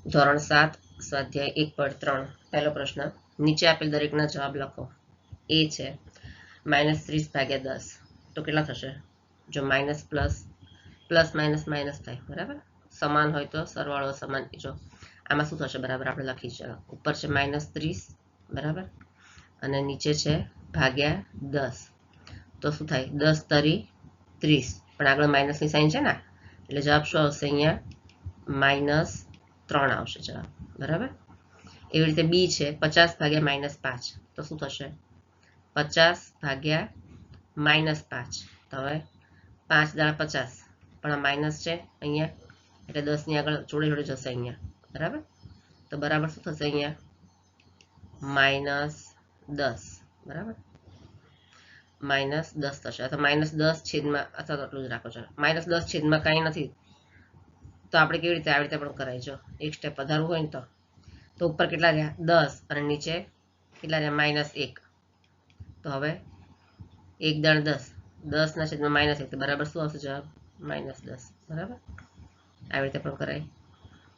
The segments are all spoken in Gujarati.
ધોરણ 7 સ્વાધ્યાય 1.3 પહેલો પ્રશ્ન નીચે આપેલ દરેકના જવાબ લખો. એ છે -30/10 તો કેટલા થશે? જો minus plus plus minus minus થાય, બરાબર. સમાન હોય તો સરવાળો સમાન. જો આમાં શું થશે? બરાબર આપણે લખી છે. ઉપર છે -30, બરાબર, અને નીચે છે ભાગ્યા 10. તો શું થાય? 10 તરી 30, પણ આગળ માઇનસની સાઇન છે ને, એટલે જવાબ શું આવશે? અહીંયા -3 આવશે જવાબ, બરાબર. એવી રીતે બી છે 50/-5, તો શું થશે? 50/-5. તો હવે 5 દાડા 50, પણ આ માઇનસ છે અહીંયા, એટલે 10 ની આગળ જોડે જોડે જશે અહીંયા, બરાબર. તો બરાબર શું થશે? અહીંયા -10, બરાબર, -10 થશે. અથવા -10 છેદમાં, અથવા તો આટલું જ રાખો. ચાલો, -10 છેદમાં કાંઈ નથી, તો આપણે કેવી રીતે આવી રીતે પણ કરાય. જો એક સ્ટેપ વધારવું હોય ને તો ઉપર કેટલા રહ્યા? 10, અને નીચે કેટલા રહ્યા? -1. તો હવે 1 દાણ 10, 10 ના છેદમાં -1, તો બરાબર શું આવશે જવાબ? -10, બરાબર. આવી રીતે પણ કરાય,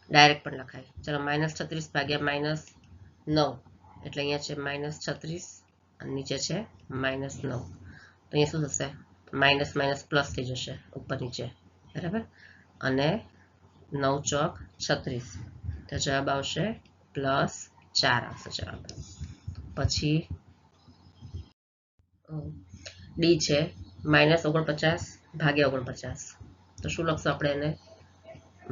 ડાયરેક્ટ પણ લખાય. ચલો, -36/-9, એટલે અહીંયા છે -36 અને નીચે છે -9. તો અહીંયા શું થશે? માઇનસ માઇનસ પ્લસ થઈ જશે ઉપર નીચે, બરાબર. અને 9 ચોક 36, તો જવાબ આવશે +4 આવશે જવાબ. પછી ડી છે -49/-49, તો શું લખશું આપણે એને?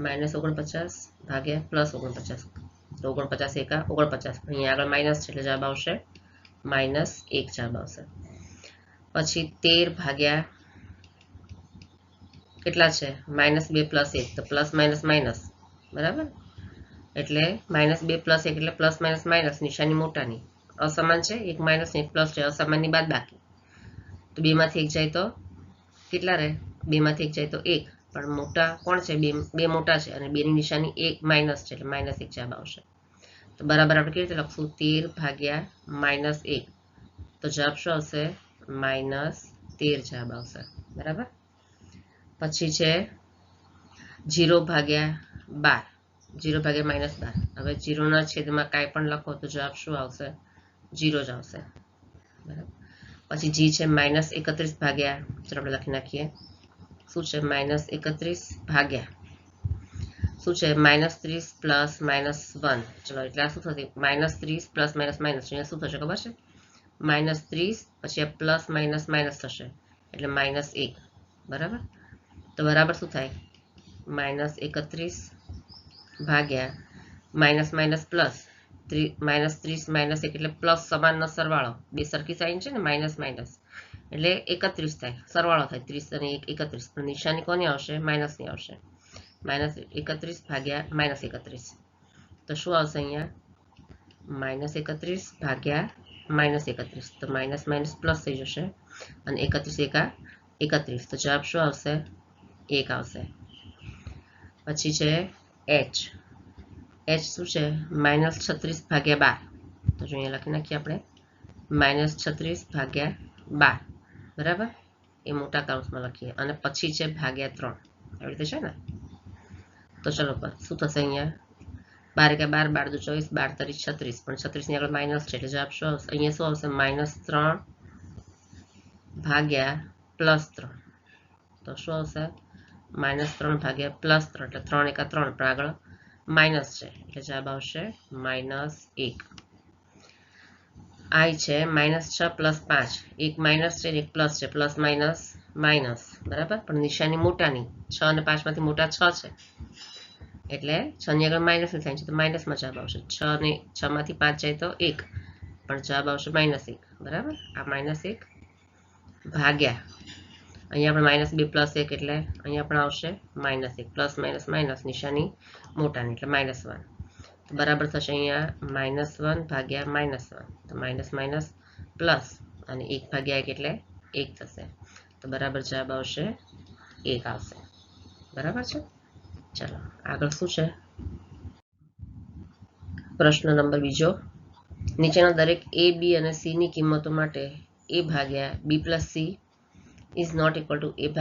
-49/+49, તો 49 એકા 49, અહીંયા આગળ માઇનસ છે એટલે જવાબ આવશે -1 જવાબ આવશે. પછી 13 કેટલા છે? -2 + 1, તો પ્લસ માઇનસ માઇનસ, બરાબર. એટલે -2 + 1 એટલે પ્લસ માઇનસ માઇનસ, નિશાની મોટાની. અસમાન છે, એક માઇનસ એક પ્લસ છે, અસમાનની બાદ બાકી. તો 2 માંથી 1 જાય તો કેટલા રહે? 2 માંથી 1 જાય તો 1, પણ મોટા કોણ છે? બે મોટા છે, અને 2 ની નિશાની એક માઇનસ છે, એટલે -1 જવાબ આવશે. તો બરાબર આપણે કેવી રીતે લખશું? 13/-1, તો જવાબ શું આવશે? -13 જવાબ આવશે, બરાબર. પછી છે 0/12, 0/-12. હવે 0 ના છેદમાં કાંઈ પણ લખો તો જવાબ શું આવશે? 0 જ આવશે, બરાબર. પછી જી છે -31/, ચલો આપણે લખી નાખીએ. શું છે? -31 શું છે? -30 + -1, ચલો, એટલે આ શું થશે? -30 + -, અહીંયા શું થશે ખબર છે? -30, પછી આ પ્લસ માઇનસ માઇનસ થશે, એટલે -1, બરાબર. તો બરાબર શું થાય? -31 ભાગ્યા માઇનસ પ્લસ, -30 -1 એટલે પ્લસ સમાનનો સરવાળો, બે સરખી સાઈન છે ને, માઇનસ માઇનસ, એટલે 31 થાય, સરવાળો થાય 30 અને 1 31, પણ નિશાની કોની આવશે? માઇનસની આવશે. -31/-31, તો શું આવશે અહીંયા? -31/-31, તો માઇનસ માઇનસ પ્લસ થઈ જશે, અને 31 એકા 31, તો જવાબ શું આવશે? 1 આવશે. પછી છે એચ શું છે? -36/-12, તો જો અહીંયા લખી નાખીએ આપણે, -36/-12, બરાબર. એ મોટા કૌંસમાં લખીએ, અને પછી છે /3, આવી રીતે છે ને. તો ચલો, શું થશે અહીંયા? 12 એકા 12, 12 દુ 24, 12 તરી 36, પણ 36 ની આગળ માઇનસ છે, એટલે જવાબ શું આવશે? અહીંયા શું આવશે? -3/+3, તો શું આવશે? -3/+3, એટલે 3 એકા 3, પણ આગળ માઇનસ છે, એટલે જવાબ આવશે -1. આઈ છે -6 + 5, એક માઇનસ છે એક પ્લસ છે, પ્લસ માઇનસ માઇનસ, બરાબર, પણ નિશાની મોટાની, 6 અને 5 માંથી મોટા 6 છે, એટલે 6 ની આગળ માઇનસની સાઇન છે, તો માઇનસમાં જવાબ આવશે. 6 માંથી 5 જાય તો 1, પણ જવાબ આવશે -1, બરાબર. આ -1 ભાગ્યા અહીંયા આપણે -2 + 1, એટલે અહીંયા પણ આવશે -1, પ્લસ માઇનસ માઇનસ, નિશાની મોટાની, એટલે -1, તો બરાબર થશે અહીંયા -1/-1, તો માઇનસ માઇનસ પ્લસ, અને 1/1 એટલે 1 થશે, તો બરાબર જવાબ આવશે 1 આવશે, બરાબર છે. ચાલો આગળ શું છે? પ્રશ્ન નંબર બીજો, નીચેના દરેક a b અને c ની કિંમતો માટે a/b + c is not equal to a/b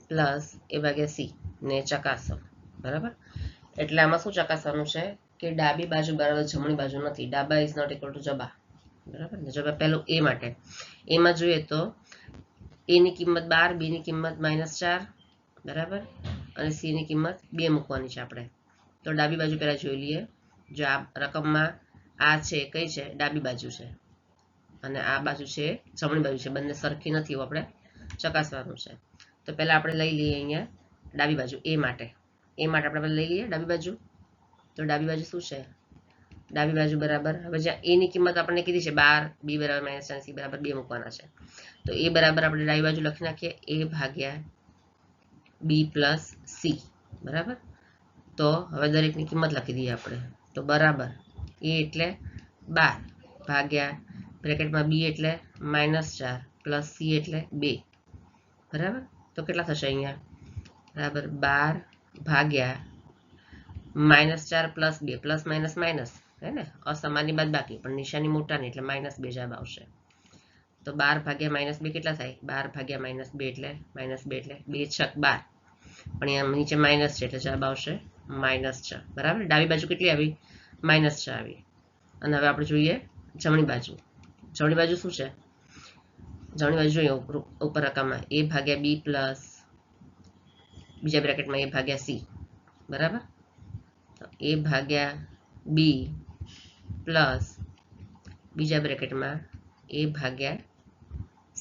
+ a/c ને ચકાસો, બરાબર. એટલે આમાં શું ચકાસવાનું છે? કે ડાબી બાજુ બરાબર જમણી બાજુ નથી. ડાબા ઇઝ નોટ ઇક્વલ ટુ જબા. બરાબર ને? જવાબ પહેલું એ માટે. એમાં જોઈએ તો એની કિંમત 12, બીની કિંમત -4, બરાબર, અને સીની કિંમત 2 મૂકવાની છે આપણે. તો ડાબી બાજુ પહેલા જોઈ લઈએ. જો આ રકમમાં આ છે કઈ છે? ડાબી બાજુ છે, અને આ બાજુ છે જમણી બાજુ છે. બંને સરખી નથી એવું આપણે ચકાસવાનું છે. તો પહેલા આપણે લઈ લઈએ અહીંયા ડાબી બાજુ એ માટે. આપણે લઈ લઈએ ડાબી બાજુ. તો ડાબી બાજુ શું છે? ડાબી બાજુ બરાબર, હવે જ્યાં એ ની કિંમત આપણને કીધી છે 12, બી બરાબર -4, સી બરાબર 2 મૂકવાના છે. તો એ બરાબર આપણે ડાબી બાજુ લખી નાખીએ a ભાગ્યા b પ્લસ સી. બરાબર. તો હવે દરેકની કિંમત લખી દઈએ આપણે. તો બરાબર a એટલે 12 ભાગ્યા બ્રેકેટમાં b એટલે -4 પ્લસ સી એટલે 2. બરાબર. તો કેટલા થશે અહીંયા? બરાબર 12 ભાગ્યા -4 પ્લસ 2, પ્લસ માઇનસ માઇનસ, હે ને? અસમાનની બાદ બાકી, પણ નિશાની મોટાની એટલે -2 જવાબ આવશે. તો 12 ભાગ્યા -2 કેટલા થાય? 12 ભાગ્યા -2 એટલે -2 એટલે 2 છક 12, પણ અહીંયા નીચે માઇનસ છે એટલે જવાબ આવશે -6. બરાબર. ડાબી બાજુ કેટલી આવી? -6 આવી. અને હવે આપણે જોઈએ જમણી બાજુ. જમણી બાજુ શું છે? જમણી બાજુ જોઈએ ઉપર રકમમાં a ભાગ્યા b પ્લસ બીજા બ્રેકેટમાં a ભાગ્યા c. બરાબર. તો a ભાગ્યા b પ્લસ બીજા બ્રેકેટમાં a ભાગ્યા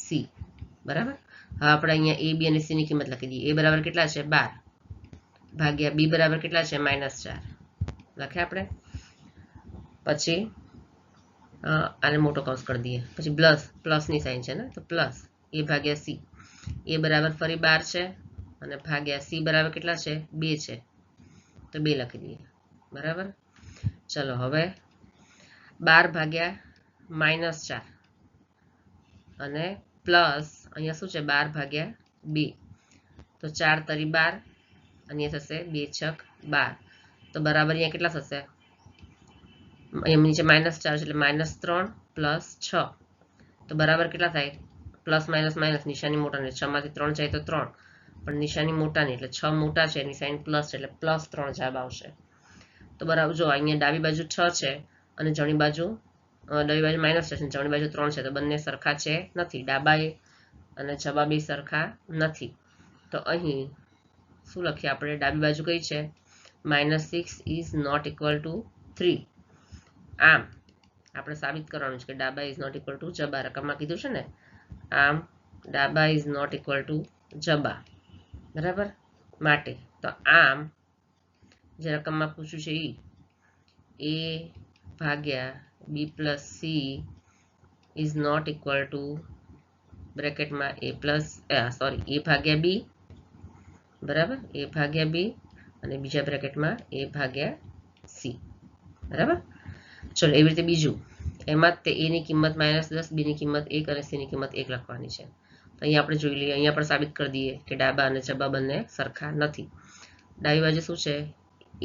c. બરાબર. હવે આપણે અહીંયા a, b અને c ની કિંમત લખી દઈએ. a બરાબર કેટલા છે? 12 ભાગ્યા b બરાબર કેટલા છે? -4 લખ્યા આપણે. પછી આને મોટો કૌંસ કરી દઈએ. પછી પ્લસની સાઇન છે ને, તો પ્લસ a ભાગ્યા c. a બરાબર ફરી 12 છે, અને ભાગ્યા c બરાબર કેટલા છે? 2 છે, તો 2 લખી દઈએ. બરાબર. ચલો હવે 12 ભાગ્યા -4 અને પ્લસ અહીંયા શું છે? 12 ભાગ્યા 2. તો 4 તરી 12, અને એ થશે 2 છક 12. તો બરાબર અહીંયા કેટલા થશે? અહીંયા નીચે -4 છે એટલે -3 પ્લસ 6. તો બરાબર કેટલા થાય? પ્લસ માઇનસ માઇનસ, નિશાની મોટાની, 6 માંથી 3 જાય તો 3, પણ નિશાની મોટાની એટલે 6 મોટા છે, એની સાઇન પ્લસ છે એટલે +3 જવાબ આવશે. તો બરાબર જો અહીંયા ડાબી બાજુ 6 છે અને જમણી બાજુ -6 છે, જમણી બાજુ 3 છે, તો બંને સરખા છે નથી. ડાબા અને જવાબ સરખા નથી. તો અહીં શું લખીએ આપણે? ડાબી બાજુ કઈ છે? -6 ઇઝ નોટ ઇક્વલ ટુ 3. આમ આપણે સાબિત કરવાનું છે કે ડાબા ઇઝ નોટ ઇક્વલ ટુ જબા. રકમમાં કીધું છે ને, આમ ડાબા ઇઝ નોટ ઇક્વલ ટુ જબા. બરાબર. માટે તો આમ જે રકમમાં પૂછ્યું છે એ ભાગ્યા b plus c is not equal to બ્રેકેટમાં a ભાગ્યા b. બરાબર. a ભાગ્યા b અને બીજા બ્રેકેટમાં a ભાગ્યા c. બરાબર. ચલો એવી રીતે બીજું, એમાં તે a ની કિંમત -10, b ની કિંમત 1 અને c ની કિંમત 1 લખવાની છે. તો અહીંયા આપણે જોઈ લઈએ. અહીંયા પણ સાબિત કરી દઈએ કે ડાબા અને જબા બંને સરખા નથી. ડાબી બાજુ શું છે?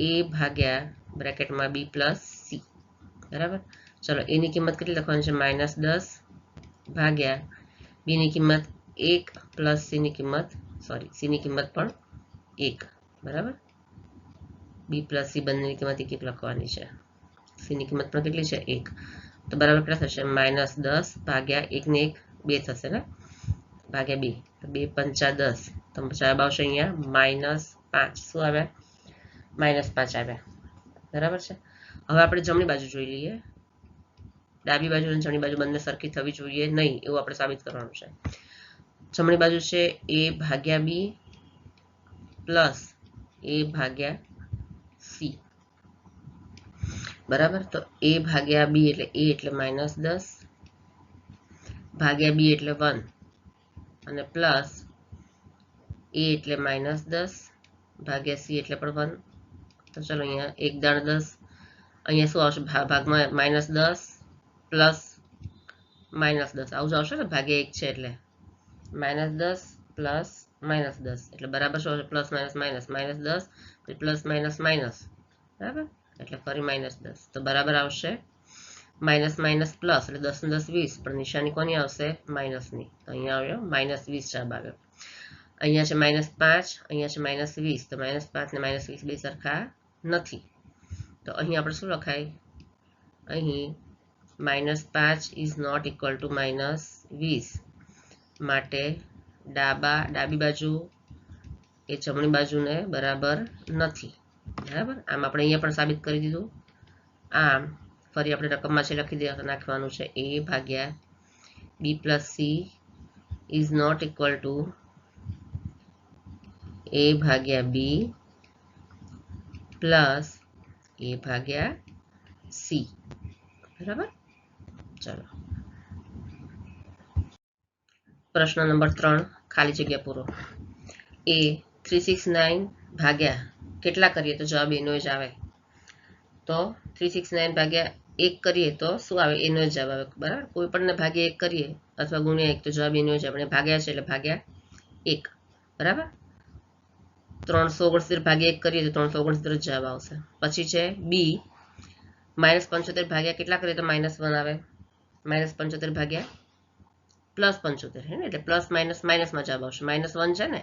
a ભાગ્યા બ્રેકેટમાં b પ્લસ સી. બરાબર. ચલો a ની કિંમત કેટલી લખવાની છે? -10 ભાગ્યા b ની કિંમત 1 પ્લસ c ની કિંમત c ની કિંમત પણ 1. બરાબર. b પ્લસ c બંનેની કિંમત 1 લખવાની છે. c ની કિંમત પણ કેટલી છે? 1. તો બરાબર કેટલા થશે? -10 ભાગ્યા 1 ને 1 2 થશે ને, ભાગ્યા 2, તો 2 પંચા 10. તો જવાબ આવશે અહીંયા -5. શું આવ્યા? -5 આવ્યા. બરાબર છે. હવે આપણે જમણી બાજુ જોઈ લઈએ. ડાબી બાજુ અને જમણી બાજુ બંને સરખી થવી જોઈએ નહીં એવું આપણે સાબિત કરવાનું છે. જમણી બાજુ છે a ભાગ્યા b પ્લસ a ભાગ્યા c. બરાબર. તો a ભાગ્યા b એટલે a એટલે -10 ભાગ્યા b એટલે 1 અને પ્લસ a એટલે -10 ભાગ્યા c એટલે પણ 1. તો ચલો અહીંયા 1 દાણ 10, અહીંયા શું આવશે? ભાગમાં -10 પ્લસ -10 આવું જ આવશે ને, ભાગ્યા 1 છે એટલે -10 પ્લસ -10 એટલે બરાબર શું આવશે? Plus minus minus, -10 plus minus minus. બરાબર. એટલે ફરી -10. તો બરાબર આવશે માઇનસ માઇનસ પ્લસ, એટલે 10 ને 10 20, પણ નિશાની કોની આવશે? માઇનસની. તો અહીંયા આવ્યો -20 જવાબ આવ્યો. અહીંયા છે -5, અહીંયા છે -20, તો -5 ને -20 બે સરખા નથી. તો તો અહીં આપણે શું લખાય, અહીં -5 ઇઝ નોટ ઇક્વલ ટુ -20, માટે ડાબી બાજુ એ જમણી બાજુને બરાબર નથી. બરાબર, આમ આપણે અહીંયા પણ સાબિત કરી દીધું. આમ ફરી આપણે રકમમાં છે લખી નાખવાનું છે a ભાગ્યા b plus c is not equal to a ભાગ્યા b પ્લસ a ભાગ્યા c. બરાબર, ચલો પ્રશ્ન નંબર 3, ખાલી જગ્યા પૂરો. એ 369 ભાગ્યા કેટલા કરીએ તો જવાબ એનો જ આવે. તો 369 ભાગ્યા 1 કરીએ તો શું આવે, એનો જ જવાબ આવે. બરાબર, કોઈ પણ ભાગ્યા 1 કરીએ અથવા ગુણ્યા 1 તો જવાબ એનો જ આપણે ભાગ્યા છે એટલે ભાગ્યા 1. બરાબર, 369 ભાગ્યા 1 કરીએ તો 369 જવાબ આવશે. પછી છે બી -75 ભાગ્યા કેટલા કરીએ તો -1 આવે. -75 ભાગ્યા +75 હે ને, એટલે પ્લસ માઇનસ માઇનસમાં જવાબ આવશે. -1 છે ને,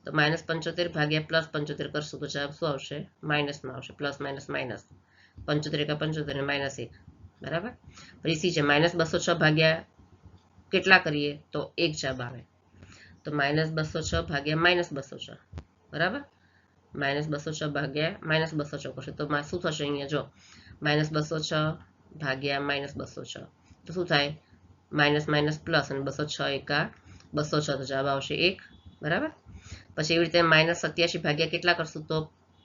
તો -75 ભાગ્યા +75 કરશું તો જવાબ શું આવશે, માઇનસમાં આવશે. પ્લસ માઇનસ માઇનસ, 75 × 75 ને -1. બરાબર, પછી સી છે -206 ભાગ્યા કેટલા કરીએ તો 1 જવાબ આવે. તો -206 ભાગ્યા -206. બરાબર, -206 ભાગ્યા -206 કરશે તો શું થશે, અહીંયા જો -206 ભાગ્યા -206 તો શું થાય, માઇનસ માઇનસ પ્લસ, અને 206 × 206 તો જવાબ આવશે 1. બરાબર, પછી એવી રીતે -87 ભાગ્યા કેટલા કરશું તો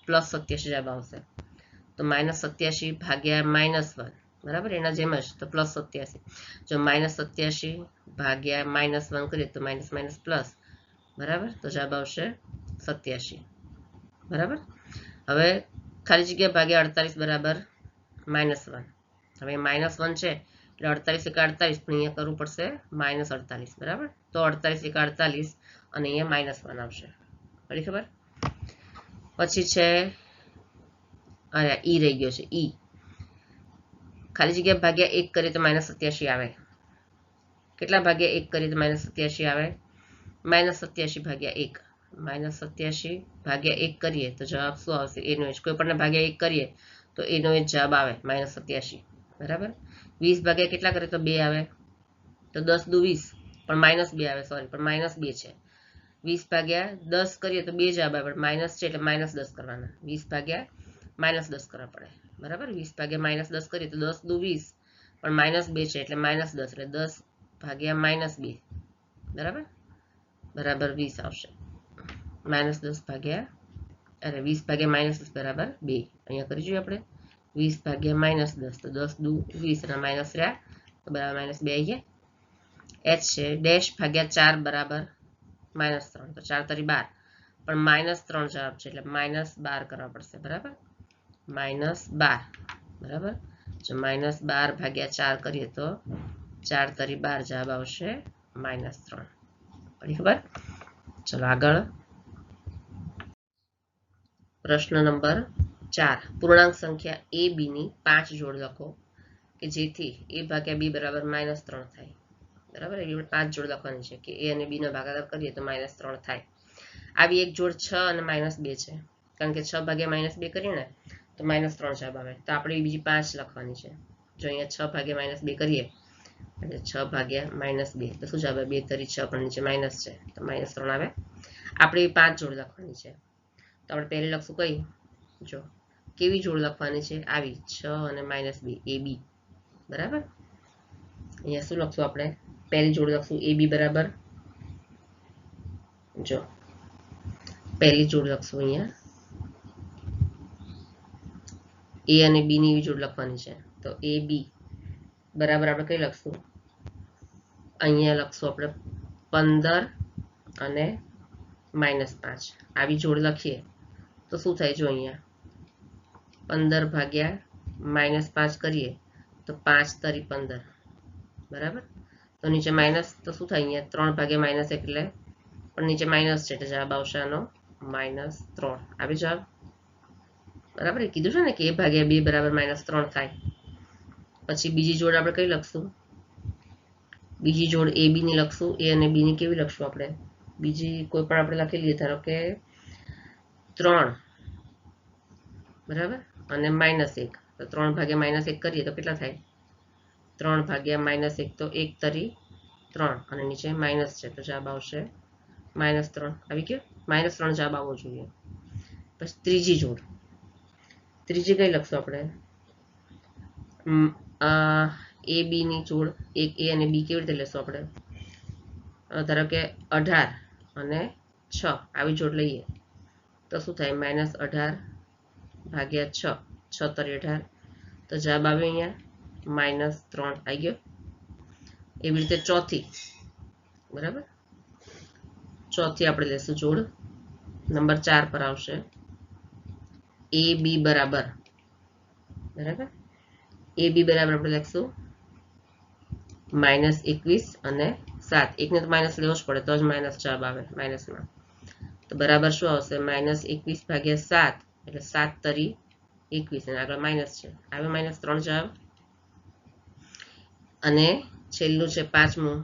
+87 જવાબ આવશે. તો -87 ભાગ્યા -1. બરાબર, એના જેમ જ તો +87. જો -87 ભાગ્યા -1 કરીએ તો માઇનસ માઇનસ પ્લસ. બરાબર, તો જવાબ આવશે 87. બરાબર, હવે ખાલી જગ્યા ભાગ્યા 48 બરાબર -1. હવે -1 છે એટલે 48 × 48, પણ અહીંયા કરવું પડશે -48. બરાબર, તો 48 × 48 અને અહીંયા -1 આવશે. બધી ખબર. પછી છે અરે ઈ રહી ગયો છે, ઈ ખાલી જગ્યા ભાગ્યા 1 કરીએ તો -87 આવે. કેટલા ભાગ્યા 1 કરીએ તો -87 આવે, -87 ભાગ્યા 1. -87 ભાગ્યા 1 કરીએ તો જવાબ શું આવશે, એનો જ. કોઈ પણ ભાગ્યા 1 કરીએ તો એનો જ જવાબ આવે -87. બરાબર, 20 ભાગ્યા કેટલા કરીએ તો 2 આવે, તો 10 દુ 20, પણ -2 આવે, સોરી, પણ -2 છે. 20 ભાગ્યા 10 કરીએ તો 2 જવાબ આવે, પણ માઇનસ છે એટલે -10 કરવાના. 20 ભાગ્યા -10 કરવા પડે. બરાબર, 20 ભાગ્યા -10 કરીએ તો 10 દુ 20, પણ -2 છે એટલે -10, એટલે 10 ભાગ્યા -2. બરાબર, બરાબર 20 આવશે. -10 ભાગ્યા, અરે 20 ભાગ્યા -10 બરાબર 2. અહીંયા કરી જોઈએ આપણે 20 ભાગ્યા -10, તો 10 દુ 20 અને માઇનસ રહ્યા તો બરાબર -2 આવી ગયા. h છે ડેશ ભાગ્યા 4 બરાબર -3, તો 4 તરી 12, પણ -3 જવાબ છે એટલે -12 કરવા પડશે. બરાબર, -12. બરાબર, જો -12 ભાગ્યા 4 કરીએ તો 4 તરી 12 જવાબ આવશે -3. પડી ખબર. ચલો આગળ પ્રશ્ન નંબર 4, પૂર્ણાંક સંખ્યા a b ની 5 જોડ લખો કે જેથી a ભાગ્યા b બરાબર -3 થાય. બરાબર, એવી 5 જોડ લખવાની છે કે a અને b નો ભાગાકાર કરીએ તો -3 થાય. આવી એક જોડ 6 અને -2 છે, કારણ કે 6 ભાગ્યા -2 કરીએ ને તો -3 જવાબ આવે. તો આપણે બીજી 5 લખવાની છે. જો અહીંયા 6 ભાગ્યા -2 કરીએ એટલે 6 ભાગ્યા -2 તો શું જવાબ આવે, 2 તરી 6, પણ નીચે માઇનસ છે તો -3 આવે. આપણે 5 જોડ લખવાની છે. તો આપણે પહેલી લખશું કઈ, જો કેવી જોડ લખવાની છે, આવી 6 અને -2 ab. બરાબર, અહીંયા શું લખશું આપણે, પહેલી જોડ લખશું ab બરાબર, જો પહેલી જોડ લખશું અહીંયા a અને b ની એવી જોડ લખવાની છે. તો ab બરાબર આપણે કઈ લખશું, અહીંયા લખશું આપણે 15 અને -5. આવી જોડ લખીએ તો શું થાય, જો અહીંયા 15 ભાગ્યા -5 કરીએ તો 5 તરી 15. બરાબર, તો નીચે માઇનસ તો શું થાય, અહીંયા 3 ભાગ્યા -1 એટલે પણ નીચે માઇનસ છે એટલે જવાબ આવશે આનો -3. આવી જવાબ. બરાબર, એ કીધું છે ને કે a ભાગ્યા 2 બરાબર -3 થાય. પછી બીજી જોડ આપણે કઈ લખશું, બીજી જોડ a b ની લખશું. a અને b ની કેવી લખશું આપણે, બીજી કોઈ પણ આપણે લખી લઈએ, ધારો કે 3 બરાબર અને -1, તો 3 ભાગ્યા -1 કરીએ તો કેટલા થાય? 3 ભાગ્યા -1 તો 1 તરી 3 અને નીચે માઇનસ છે તો જવાબ આવશે -3. આવી ગયો? -3 જવાબ આવવો જોઈએ. પછી ત્રીજી જોડ. ત્રીજી કઈ લખશું આપણે? એ બી ની જોડ. એક એ અને બી કેવી રીતે લેશું આપણે? ધારો કે 18 અને 6 આવી જોડ લઈએ તો શું થાય? -18 ભાગ્યા 6. 6 તરી 18 તો જવાબ આવ્યો અહીંયા -3 આવી ગયો. એવી રીતે ચોથી, બરાબર? ચોથી આપણે લેશું જોડ. નંબર 4 પર આવશે. એ બી બરાબર, બરાબર? એ બી બરાબર આપણે લખશું -21 અને 7. એકને તો માઇનસ લેવો જ પડે તો જ માઇનસ જવાબ આવે માઇનસમાં. તો બરાબર શું આવશે? -21 ભાગ્યા 7 એટલે 7 તરી 21 અને આગળ માઇનસ છે. આવે -3 જવાબ. અને છેલ્લું છે પાંચમું.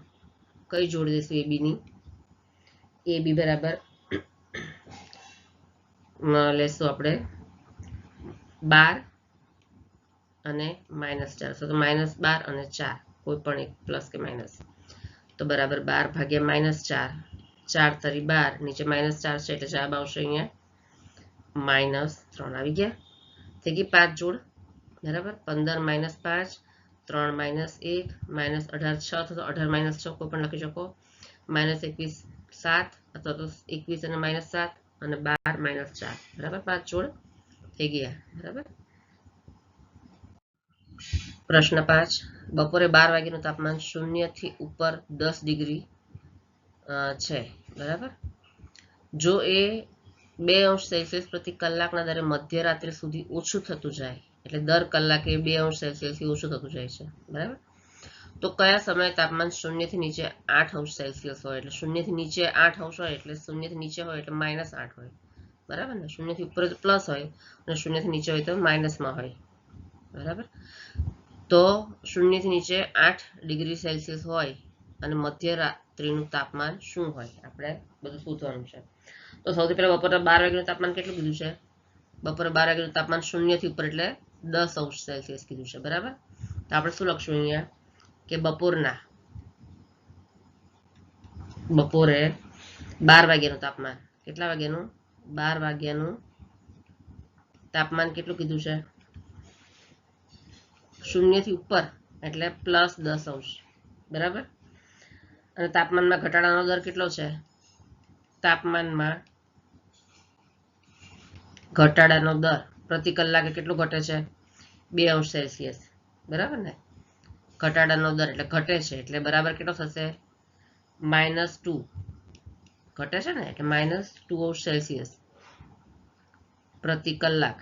કઈ જોડ દઈશું એ બી ની? એ બી બરાબર લેશું આપણે 12 અને -4. તો -12 અને 4 કોઈ પણ એક પ્લસ કે માઇનસ. તો બરાબર 12 ભાગ્યા -4. 4 તરી 12 નીચે -4 છે એટલે જવાબ આવશે અહીંયા -3. આવી ગયા? થઈ ગઈ 5 જોડ, બરાબર? 15 - 5, 3 - 1, -18 6 તો 18 - 6 કોઈ પણ લખી શકો. -21 7 અથવા તો 21 અને -7 અને 12 - 4, બરાબર? 5 જોડ થઈ ગયા, બરાબર? પ્રશ્ન 5. બપોરે 12 વાગ્યાનું તાપમાન 0 થી ઉપર 10 ડિગ્રી છે, બરાબર? જો એ 2°C પ્રતિ કલાકના દરે મધ્યરાત્રિ સુધી ઓછું થતું જાય, એટલે દર કલાકે 2°C ઓછું થતું જાય છે, બરાબર? તો કયા સમયે તાપમાન 0 થી નીચે 8°C હોય? એટલે 0 થી નીચે 8° હોય એટલે 0 થી નીચે હોય એટલે -8 હોય, બરાબર ને? 0 થી ઉપર પ્લસ હોય અને 0 થી નીચે હોય તો માઇનસમાં હોય, બરાબર? તો 0 થી નીચે 8°C હોય અને મધ્યરાત્રિનું તાપમાન શું હોય? આપણે બધું શોધવાનું છે. તો સૌથી પહેલા બપોરે 12 વાગ્યાનું તાપમાન કેટલું કીધું છે? બપોરે 12 વાગ્યાનું તાપમાન 0 થી ઉપર એટલે 10°C કીધું છે, બરાબર? તો આપણે શું લખશું અહીંયા કે બપોરે 12 વાગ્યાનું તાપમાન. કેટલા વાગ્યાનું? 12 વાગ્યાનું તાપમાન કેટલું કીધું છે? 0 થી ઉપર એટલે +10°, બરાબર? અને તાપમાનમાં ઘટાડાનો દર કેટલો છે? તાપમાનમાં ઘટાડાનો દર પ્રતિ કલાકે કેટલો ઘટે છે? 2°C, બરાબર ને? ઘટાડાનો દર એટલે ઘટે છે એટલે બરાબર કેટલો થશે? -2. ઘટે છે ને એટલે -2°C પ્રતિ કલાક,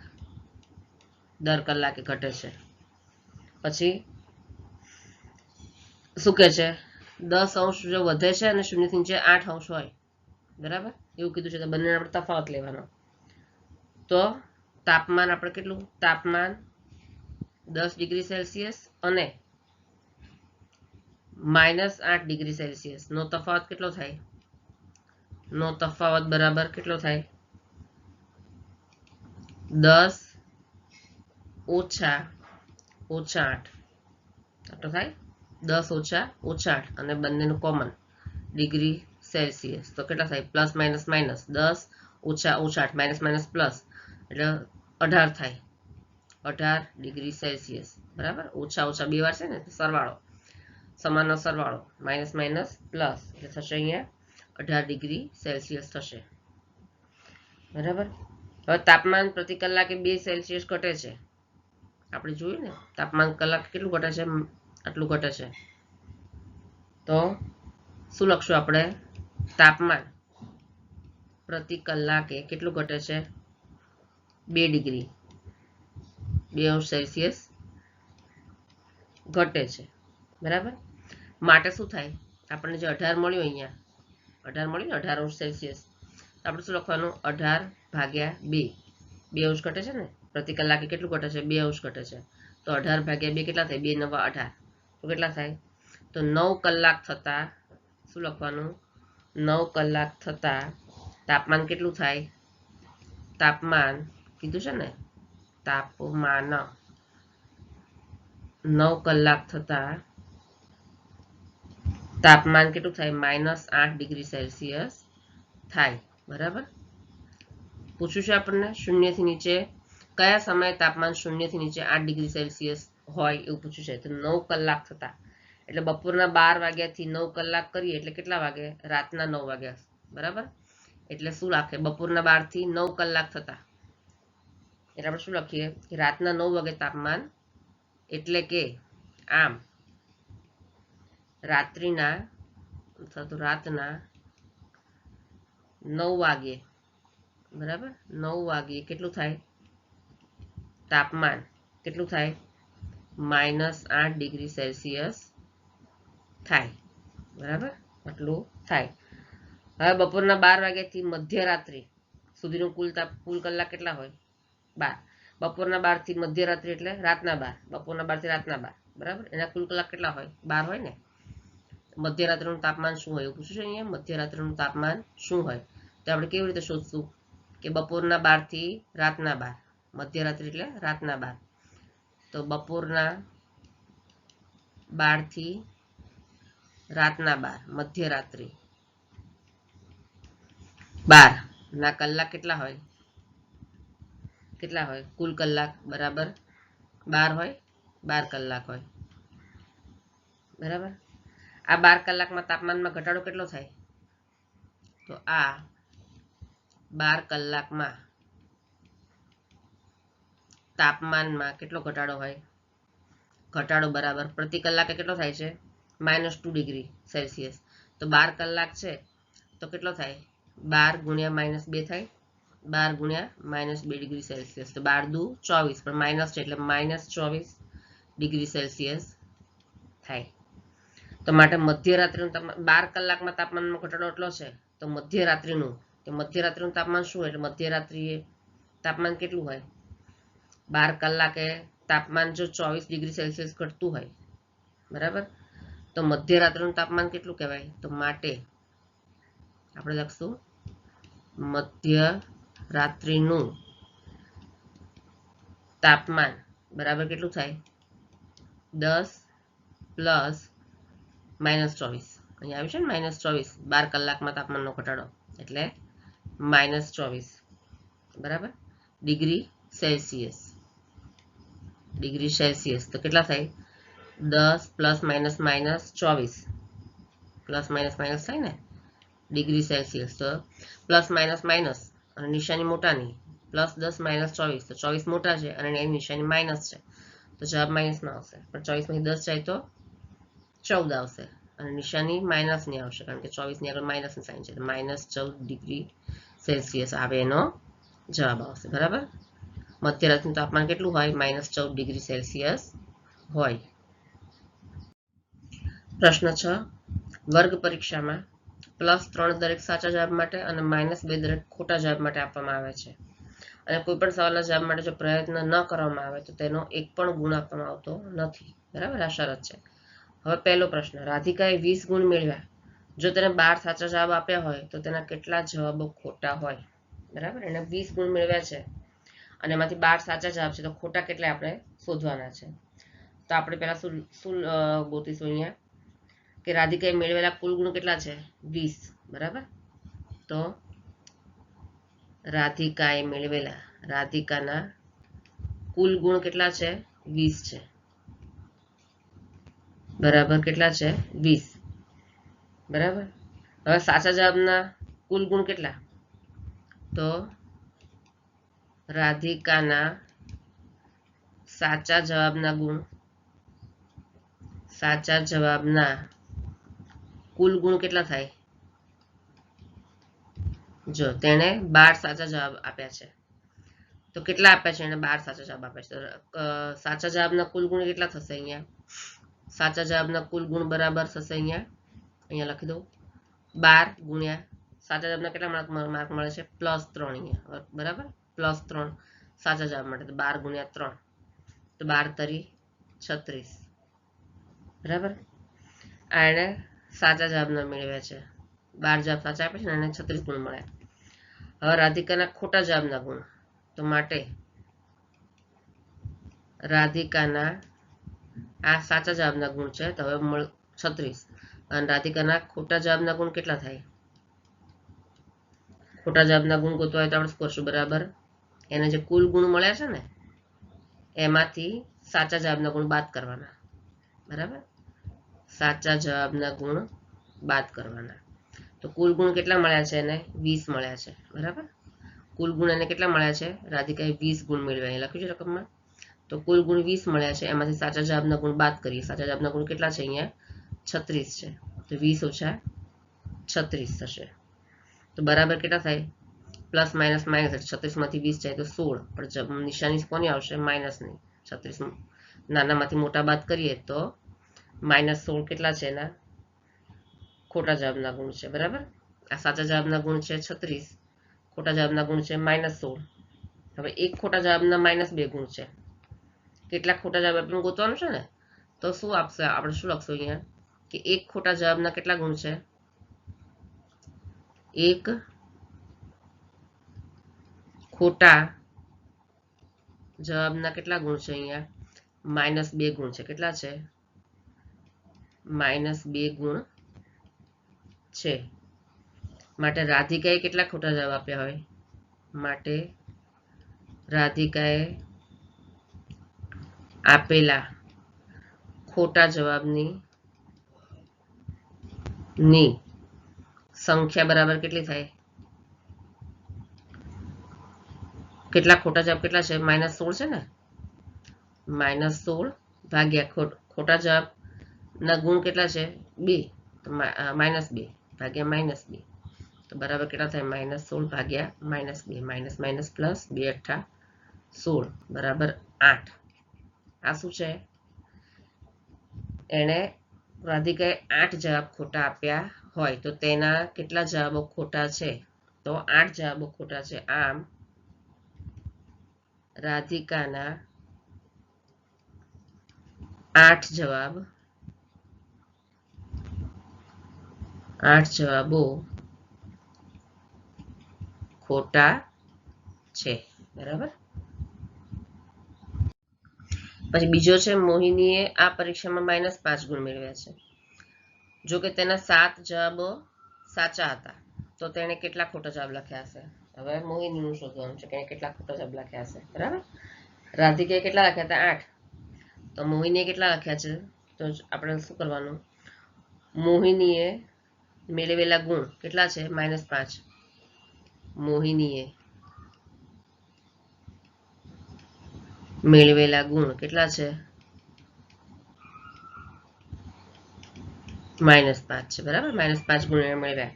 દર કલાકે ઘટે છે. પછી શું કહે છે? 10° જો વધે છે અને 0 થી નીચે 8° હોય, બરાબર? એવું કીધું છે. તો બંને આપણે તફાવત લેવાનો. તો તાપમાન આપણે કેટલું? તાપમાન 10°C અને -8°C નો તફાવત કેટલો થાય? નો તફાવત બરાબર કેટલો થાય? 10 ઓછા 8 આટલો થાય. 10 ઓછા 8 અને બંનેનું કોમન ડિગ્રી સેલ્સિયસ તો કેટલા થાય? પ્લસ માઇનસ માઇનસ 10 ઓછા 8 માઇનસ પ્લસ એટલે 18 થાય. 18°C, બરાબર? ઓછા બે વાર છે ને સરવાળો, સમાનનો સરવાળો, માઇનસ માઇનસ પ્લસ એટલે થશે અહીંયા 18°C થશે, બરાબર? હવે તાપમાન પ્રતિ કલાકે 2°C ઘટે છે. આપણે જોયું ને તાપમાન કલાક કેટલું ઘટે છે? આટલું ઘટે છે. તો શું લખશું આપણે? તાપમાન પ્રતિ કલાકે કેટલું ઘટે છે? 2°C ઘટે છે, બરાબર? માટે શું થાય? આપણને જે 18 મળ્યું અહીંયા 18 મળ્યું ને 18°C, આપણે શું લખવાનું? 18 ભાગ્યા 2. 2° ઘટે છે ને પ્રતિ કલાકે કેટલું ઘટે છે? 2° ઘટે છે. તો 18 ભાગ્યા 2 કેટલા થાય? 2 × 9 = 18. તો કેટલા થાય? તો 9 કલાક થતા શું લખવાનું? 9 કલાક થતા તાપમાન કેટલું થાય? તાપમાન કીધું છે ને તાપમાન 9 કલાક થતા તાપમાન કેટલું થાય? -8 ડિગ્રી સેલ્સિયસ થાય. બરાબર. પૂછ્યું છે આપણને શૂન્યથી નીચે કયા સમયે તાપમાન શૂન્યથી નીચે 8 ડિગ્રી સેલ્સિયસ હોય એવું પૂછ્યું છે. તો 9 કલાક થતા એટલે બપોરના 12 વાગ્યાથી 9 કલાક કરીએ એટલે કેટલા વાગે? રાતના 9 વાગ્યા. બરાબર. એટલે શું લખે? બપોરના 12 થી 9 કલાક થતા એટલે આપણે શું લખીએ કે રાતના 9 વાગે તાપમાન, એટલે કે આમ રાત્રિના અથવા તો રાતના 9 વાગે. બરાબર. 9 વાગે કેટલું થાય? તાપમાન કેટલું થાય? -8 ડિગ્રી સેલ્સિયસ થાય. બરાબર. આટલું થાય. હવે બપોરના 12 વાગ્યાથી મધ્યરાત્રિ સુધીનું કુલ કલાક કેટલા હોય? 12. બપોરના 12 થી મધ્યરાત્રિ એટલે રાતના 12. બપોરના 12 થી રાતના 12. બરાબર. એના કુલ કલાક કેટલા હોય? 12 હોય ને. મધ્યરાત્રિનું તાપમાન શું હોય એવું પૂછ્યું છે અહીંયા. મધ્યરાત્રિનું તાપમાન શું હોય? તો આપણે કેવી રીતે શોધશું કે બપોરના 12 થી રાતના 12. મધ્યરાત્રિ એટલે રાતના 12. તો બપોરના 12 થી રાતના 12 મધ્યરાત્રિ 12 ના કલાક કેટલા હોય? કેટલા હોય? કુલ કલાક બરાબર 12 હોય. 12 કલાક હોય. બરાબર. આ 12 કલાકમાં તાપમાનમાં ઘટાડો કેટલો થાય? તો આ 12 કલાકમાં તાપમાનમાં કેટલો ઘટાડો હોય? ઘટાડો બરાબર પ્રતિ કલાકે કેટલો થાય છે? -2 ડિગ્રી સેલ્સિયસ. તો 12 કલાક છે તો કેટલો થાય? 12 ગુણ્યા -2 થાય. 12 ગુણ્યા -2 ડિગ્રી સેલ્સિયસ. તો 12 દુ 24 પણ માઇનસ છે એટલે -24 ડિગ્રી સેલ્સિયસ થાય. તો માટે મધ્યરાત્રિનું તાપમાન 12 કલાકમાં તાપમાનમાં ઘટાડો એટલો છે. તો મધ્યરાત્રિનું તાપમાન શું હોય? એટલે મધ્યરાત્રિએ તાપમાન કેટલું હોય? 12 કલાકે તાપમાન જો 24 ડિગ્રી સેલ્સિયસ ઘટતું હોય. બરાબર. તો મધ્યરાત્રિનું તાપમાન કેટલું કહેવાય? તો માટે આપણે લખશું મધ્યરાત્રિનું તાપમાન બરાબર કેટલું થાય? 10 પ્લસ -24. અહીંયા આવ્યું છે ને -24. 12 કલાકમાં તાપમાનનો ઘટાડો એટલે -24. બરાબર. Degree Celsius. ડિગ્રી સેલ્સિયસ તો કેટલા થાય? 10 પ્લસ માઇનસ -24 પ્લસ માઇનસ થાય ને ડિગ્રી સેલ્સિયસ. તો પ્લસ માઇનસ અને નિશાની મોટાની +10 -24 તો 24 મોટા છે અને એની નિશાની માઇનસ છે તો જવાબ માઇનસમાં આવશે. પણ 24 માંથી 10 જાય તો 14 આવશે અને નિશાની માઇનસની આવશે કારણ કે 24 ની આગળ માઇનસની સાઇન છે. -14 ડિગ્રી સેલ્સિયસ આવે એનો જવાબ આવશે. બરાબર. મધ્યરાત્રિનું તાપમાન કેટલું હોય? -14 ડિગ્રી સેલ્સિયસ હોય. પ્રશ્ન 6. વર્ગ પરીક્ષામાં +3 દરેક સાચા જવાબ માટે અને -2 દરેક ખોટા જવાબ માટે આપવામાં આવે છે અને કોઈ પણ સવાલના જવાબ માટે જો પ્રયત્ન ન કરવામાં આવે તો તેનો એક પણ ગુણ આપવામાં આવતો નથી. બરાબર. આ શરત છે. હવે પહેલો પ્રશ્ન. રાધિકાએ 20 ગુણ મેળવ્યા. જો તેને 12 સાચા જવાબ આપ્યા હોય તો તેના કેટલા જવાબો ખોટા હોય? બરાબર. એને 20 ગુણ મેળવ્યા છે અને એમાંથી 12 સાચા જવાબ છે તો ખોટા કેટલા આપણે શોધવાના છે. તો આપણે પહેલા શું ગોતીશું અહીંયા કે રાધિકાએ મેળવેલા કુલ ગુણ કેટલા છે? 20. બરાબર. તો રાધિકાના કુલ ગુણ કેટલા છે? 20 છે. બરાબર. કેટલા છે? 20. બરાબર. હવે સાચા જવાબના કુલ ગુણ કેટલા? તો રાધિકાના સાચા જવાબના કુલ ગુણ કેટલા થાય? જો તેને 12 સાચા જવાબ આપ્યા છે તો કેટલા આપ્યા છે? એને 12 સાચા જવાબ આપ્યા છે. તો સાચા જવાબના કુલ ગુણ કેટલા થશે? અહીંયા સાચા જવાબના કુલ ગુણ બરાબર થશે અહીંયા લખી દઉં 12 ગુણ્યા સાચા જવાબના કેટલા માર્ક મળે છે? +3 અહીંયા. બરાબર. +3 સાચા જવાબ માટે તો 12 ગુણ્યા 3 તો 12 તરી 36. બરાબર. આ એને સાચા જવાબના મેળવ્યા છે. 12 જવાબ સાચા આપે છે ને એને 36 ગુણ મળ્યા. હવે રાધિકાના ખોટા જવાબના ગુણ તો માટે રાધિકાના આ સાચા જવાબના ગુણ છે, તો હવે 36 અને રાધિકાના ખોટા જવાબના ગુણ કેટલા થાય? ખોટા જવાબના ગુણ ગોતવા હોય તો આપણે શું કરશું? બરાબર એને જે કુલ ગુણ મળ્યા છે ને એમાંથી સાચા જવાબના ગુણ બાદ કરવાના. બરાબર, સાચા જવાબના ગુણ બાદ કરવાના. તો કુલ ગુણ કેટલા મળ્યા છે? એને 20 મળ્યા છે. બરાબર, કુલ ગુણ એને કેટલા મળ્યા છે? રાધિકાએ 20 ગુણ મેળવ્યા. અહીં લખ્યું છે રકમમાં. તો કુલ ગુણ 20 મળ્યા છે, એમાંથી સાચા જવાબના ગુણ બાદ કરીએ. સાચા જવાબના ગુણ કેટલા છે? અહીંયા 36 છે. તો 20 ઓછા 36 થશે. તો બરાબર કેટલા થાય? Plus minus minus. 36 માંથી 20 જાય તો 16, પણ નિશાની કોની આવશે? માઇનસની. 36 નાનામાંથી મોટા બાદ કરીએ તો -16 કેટલા છે? એના ખોટા જવાબના ગુણ છે. બરાબર, આ સાચા જવાબના ગુણ છે 36, ખોટા જવાબના ગુણ છે -16. હવે એક ખોટા જવાબના -2 ગુણ છે. કેટલા ખોટા જવાબ આપણે ગોતવાનું છે ને, તો શું આપશે? આપણે શું લખશું અહીંયા કે એક ખોટા જવાબના કેટલા ગુણ છે? એક ખોટા જવાબના કેટલા ગુણ છે? અહીંયા -2 ગુણ છે. કેટલા છે? -2 ગુણ છે. માટે રાધિકાએ કેટલા ખોટા જવાબ આપ્યા હોય? માટે રાધિકાએ આપેલા ખોટા જવાબની સંખ્યા બરાબર કેટલી થાય? કેટલા ખોટા જવાબ કેટલા છે? -16 છે ને. -16 ભાગ્યા ખોટા જવાબ ના ગુણ કેટલા છે? 2. તો -2 ભાગ્યા -2. તો બરાબર કેટલા થાય? -16 ભાગ્યા -2. માઇનસ માઇનસ પ્લસ 2 × 16 બરાબર 8. આ શું છે? એને રાધિકાએ 8 જવાબ ખોટા આપ્યા હોય તો તેના કેટલા જવાબો ખોટા છે? તો 8 જવાબો ખોટા છે. આમ રાધિકાના 8 જવાબો ખોટા છે. બરાબર, પછી બીજો છે મોહિનીએ આ પરીક્ષામાં -5 ગુણ મેળવ્યા છે. જો કે તેના 7 જવાબો સાચા હતા તો તેણે કેટલા ખોટા જવાબ લખ્યા હશે? હવે મોહિનીનું શોધવાનું છે કે કેટલા ખોટા જવાબ લખ્યા હશે. બરાબર, રાધિકાએ કેટલા લખ્યા હતા? 8. તો મોહિનીએ કેટલા લખ્યા છે? તો આપણે શું કરવાનું? મોહિનીએ મેળવેલા ગુણ કેટલા છે? -5. મોહિનીએ મેળવેલા ગુણ કેટલા છે? -5 છે. બરાબર, -5 ગુણ એને મેળવ્યા.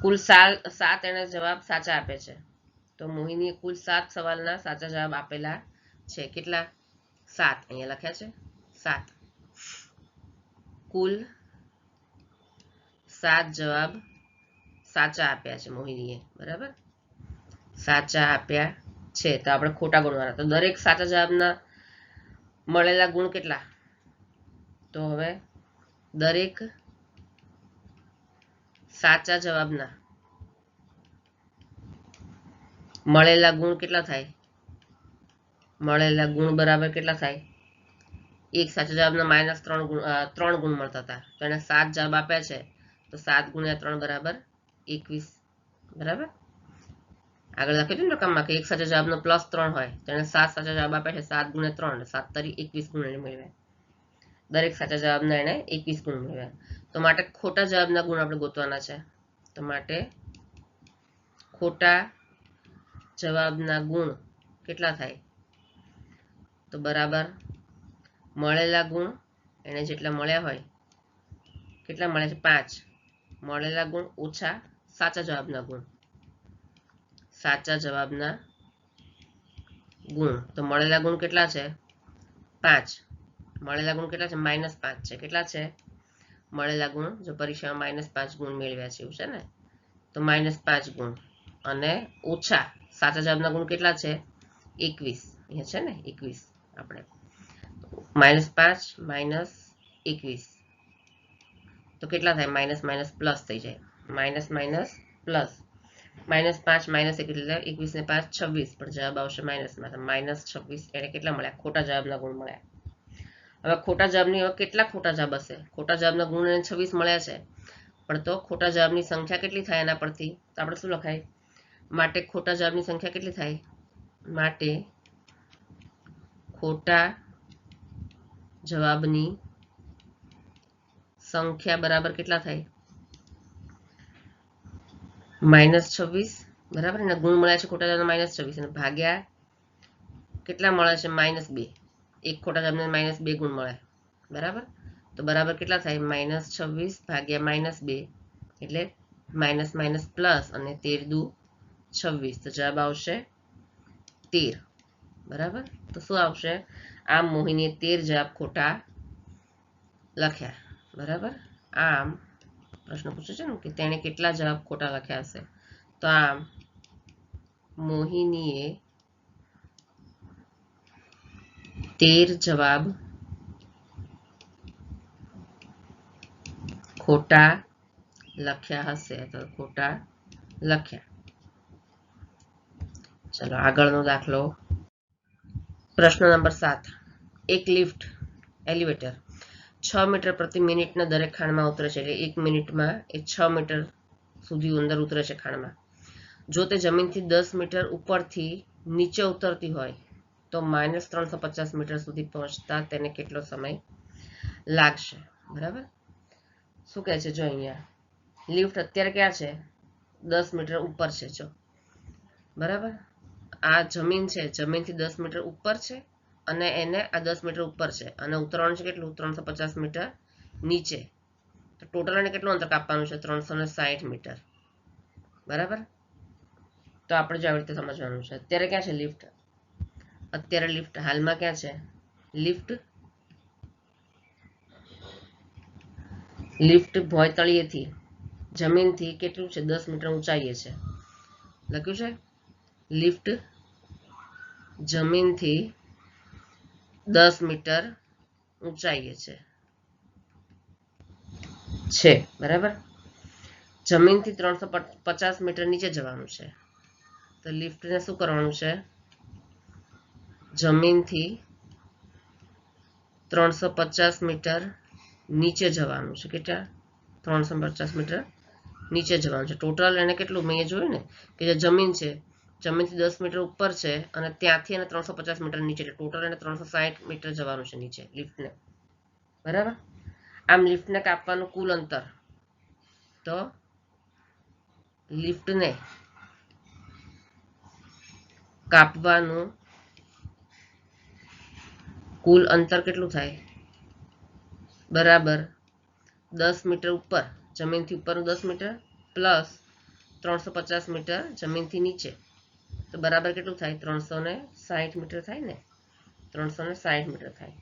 કુલ 7 એને જવાબ સાચા આપે છે. તો મોહિનીએ કુલ 7 સવાલના સાચા જવાબ આપેલા છે. કેટલા? 7. અહીંયા લખ્યા છે 7. કુલ 7 જવાબ સાચા આપ્યા છે મોહિનીએ. બરાબર, સાચા આપ્યા છે. તો આપણે ખોટા ગણવાના. તો દરેક સાચા જવાબના મળેલા ગુણ કેટલા? તો હવે દરેક સાચા જવાબના મળેલા ગુણ કેટલા થાય? મળેલા ગુણ બરાબર કેટલા થાય? એક સાચા જવાબના -3 ગુણ મળતા હતા, તો એને 7 જવાબ આપ્યા છે, તો 7 × 3 બરાબર 21. બરાબર, આગળ લખ્યું હતું ને રકમમાં કે એક સાચા જવાબનો +3 હોય તો એને 7 સાચા જવાબ આપ્યા છે. 7 × 3 7 તરી 21 ગુણ એને મેળવ્યા. દરેક સાચા જવાબના એને 21 ગુણ મેળવ્યા. તો માટે ખોટા જવાબના ગુણ આપણે ગોતવાના છે. તો માટે ખોટા જવાબના ગુણ કેટલા થાય? તો બરાબર મળેલા ગુણ એને જેટલા મળ્યા હોય, કેટલા મળ્યા છે? 5. મળેલા ગુણ ઓછા સાચા જવાબના ગુણ. સાચા જવાબના ગુણ. તો મળેલા ગુણ કેટલા છે? 5. મળેલા ગુણ કેટલા છે? -5 છે. કેટલા છે મળેલા ગુણ? જો પરીક્ષામાં -5 ગુણ મેળવ્યા છે એવું છે ને, તો -5 ગુણ. અને ઓછા સાચા જવાબના ગુણ કેટલા છે? 21. અહીંયા છે ને 21. આપણે -5 -21 તો કેટલા થાય? માઇનસ માઇનસ પ્લસ થઈ જાય. Minus minus plus. -5 -1 એટલે 21 ને 5 26, પણ જવાબ આવશે માઇનસમાં. -26 એને કેટલા મળ્યા? ખોટા જવાબના ગુણ મળ્યા. હવે ખોટા જવાબની હવે કેટલા ખોટા જવાબ હશે? ખોટા જવાબના ગુણ એને 26 મળ્યા છે, પણ તો ખોટા જવાબની સંખ્યા કેટલી થાય એના પરથી? તો આપણે શું લખાય? માટે ખોટા જવાબની સંખ્યા કેટલી થાય? માટે ખોટા જવાબની સંખ્યા બરાબર કેટલા થાય? -26, બરાબર. એના ગુણ મળ્યા છે ખોટા જવાબના -26 અને ભાગ્યા કેટલા મળે છે? -2. એક ખોટા જવાબને -2 ગુણ મળે, બરાબર. તો બરાબર કેટલા થાય? -26 ભાગ્યા -2 એટલે માઇનસ માઇનસ પ્લસ અને 13 દુ 26. તો જવાબ આવશે 13, બરાબર. તો શું આવશે? આમ મોહિનીએ 13 જવાબ ખોટા લખ્યા, બરાબર. આમ પ્રશ્ન પૂછે છે ને કે તેણે કેટલા જવાબ ખોટા લખ્યા હશે? તો આમ મોહિનીએ 13 જવાબ ખોટા લખ્યા હશે, તો ખોટા લખ્યા. ચલો આગળનો દાખલો. પ્રશ્ન નંબર 7. એક લિફ્ટ એલિવેટર 6 મીટર પ્રતિ મિનિટના દરેક ખાણમાં ઉતરે છે. એટલે 1 મિનિટમાં એ 6 મીટર સુધી અંદર ઉતરે છે ખાણમાં. જો તે જમીનથી 10 મીટર ઉપરથી નીચે ઉતરતી હોય તો -350 મીટર સુધી પહોંચતા તેને કેટલો સમય લાગશે? બરાબર. શું કહે છે? જો અહીંયા લિફ્ટ અત્યારે ક્યાં છે? 10 મીટર ઉપર છે, જો, બરાબર. આ જમીન છે, જમીનથી 10 મીટર ઉપર છે અને એને આ 10 મીટર ઉપર છે અને ઉતરવાનું છે કેટલું? 350 મીટર નીચે. તો ટોટલ એને કેટલું અંતર કાપવાનું છે? 360 મીટર, બરાબર. તો આપણે જો આવી રીતે સમજવાનું છે. અત્યારે ક્યાં છે લિફ્ટ? અત્યારે લિફ્ટ હાલમાં ક્યાં છે? લિફ્ટ ભોયતળિયેથી જમીનથી કેટલું છે? 10 મીટર ઊંચાઈએ છે. લખ્યું છે લિફ્ટ જમીનથી 10 મીટર ઊંચાઈએ છે, બરાબર. જમીનથી 350 મીટર નીચે જવાનું છે. તો લિફ્ટને શું કરવાનું છે? જમીનથી 350 મીટર નીચે જવાનું છે. કેટલા? 350 મીટર નીચે જવાનું છે. ટોટલ એને કેટલું? મેં જોયું ને કે જે જમીન છે, જમીનથી 10 મીટર ઉપર છે અને ત્યાંથી એને 350 મીટર નીચે, ટોટલ એને 360 મીટર જવાનું છે નીચે લિફ્ટને, બરાબર. આમ લિફ્ટને કાપવાનું કુલ અંતર, તો લિફ્ટને કાપવાનું કુલ અંતર કેટલું થાય? બરાબર 10 મીટર ઉપર, જમીનથી ઉપરનું 10 મીટર પ્લસ 350 મીટર જમીનથી નીચે, તો બરાબર કેટલું થાય? 360 મીટર થાય ને, 360 મીટર થાય.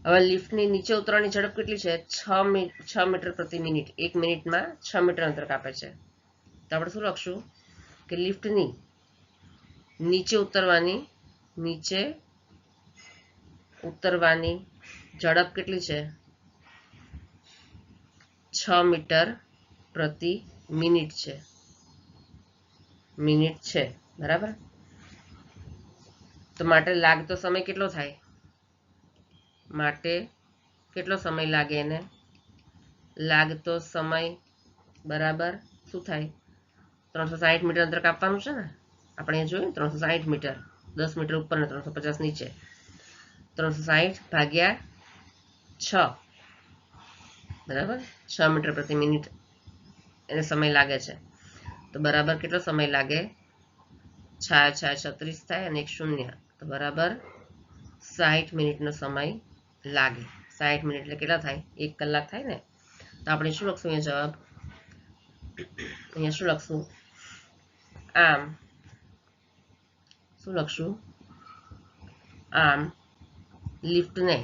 હવે લિફ્ટની નીચે ઉતરવાની ઝડપ કેટલી છે? 6 મીટર પ્રતિ મિનિટ. 1 મિનિટમાં 6 મીટર અંતર કાપે છે. તો આપણે શું લખશું કે લિફ્ટની નીચે ઉતરવાની ઝડપ કેટલી છે? 6 મીટર પ્રતિ મિનિટ છે, બરાબર. તો માટે લાગતો સમય કેટલો થાય? માટે કેટલો સમય લાગે એને? લાગતો સમય બરાબર શું થાય? 360 મીટર અંતર કાપવાનું છે ને, આપણે જોયું 360 મીટર, 10 મીટર ઉપર ને 350 નીચે. 360 ભાગ્યા 6, બરાબર. 6 મીટર પ્રતિ મિનિટ એને સમય લાગે છે. તો બરાબર કેટલો સમય લાગે? 6 36 થાય અને 1 0, તો બરાબર 60 મિનિટનો સમય લાગે. 60 મિનિટ એટલે કેટલા થાય? 1 કલાક થાય ને. તો આપણે શું લખશું અહીંયા જવાબ? અહીંયા શું લખશું? આમ શું લખશું? આમ લિફ્ટને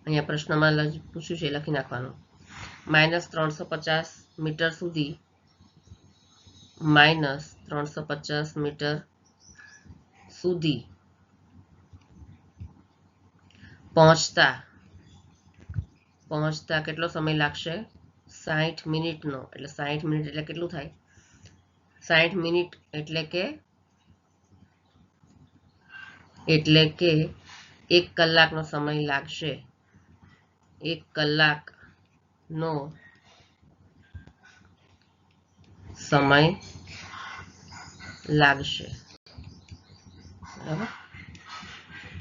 અહીંયા પ્રશ્નમાં પૂછ્યું છે લખી નાખવાનું. -350 મીટર સુધી -350 મીટર સુધી પહોંચતા કેટલો સમય લાગશે? 60 મિનિટનો. એટલે 60 મિનિટ એટલે કેટલું થાય? 60 મિનિટ એટલે કે એટલે કે 1 કલાકનો સમય લાગશે. 1 કલાકનો સમય લાગશે. બરાબર.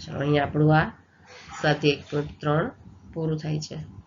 ચાલો, અહીંયા આપણું આ સ્વાધ્યાય 1.3 પૂરું થાય છે.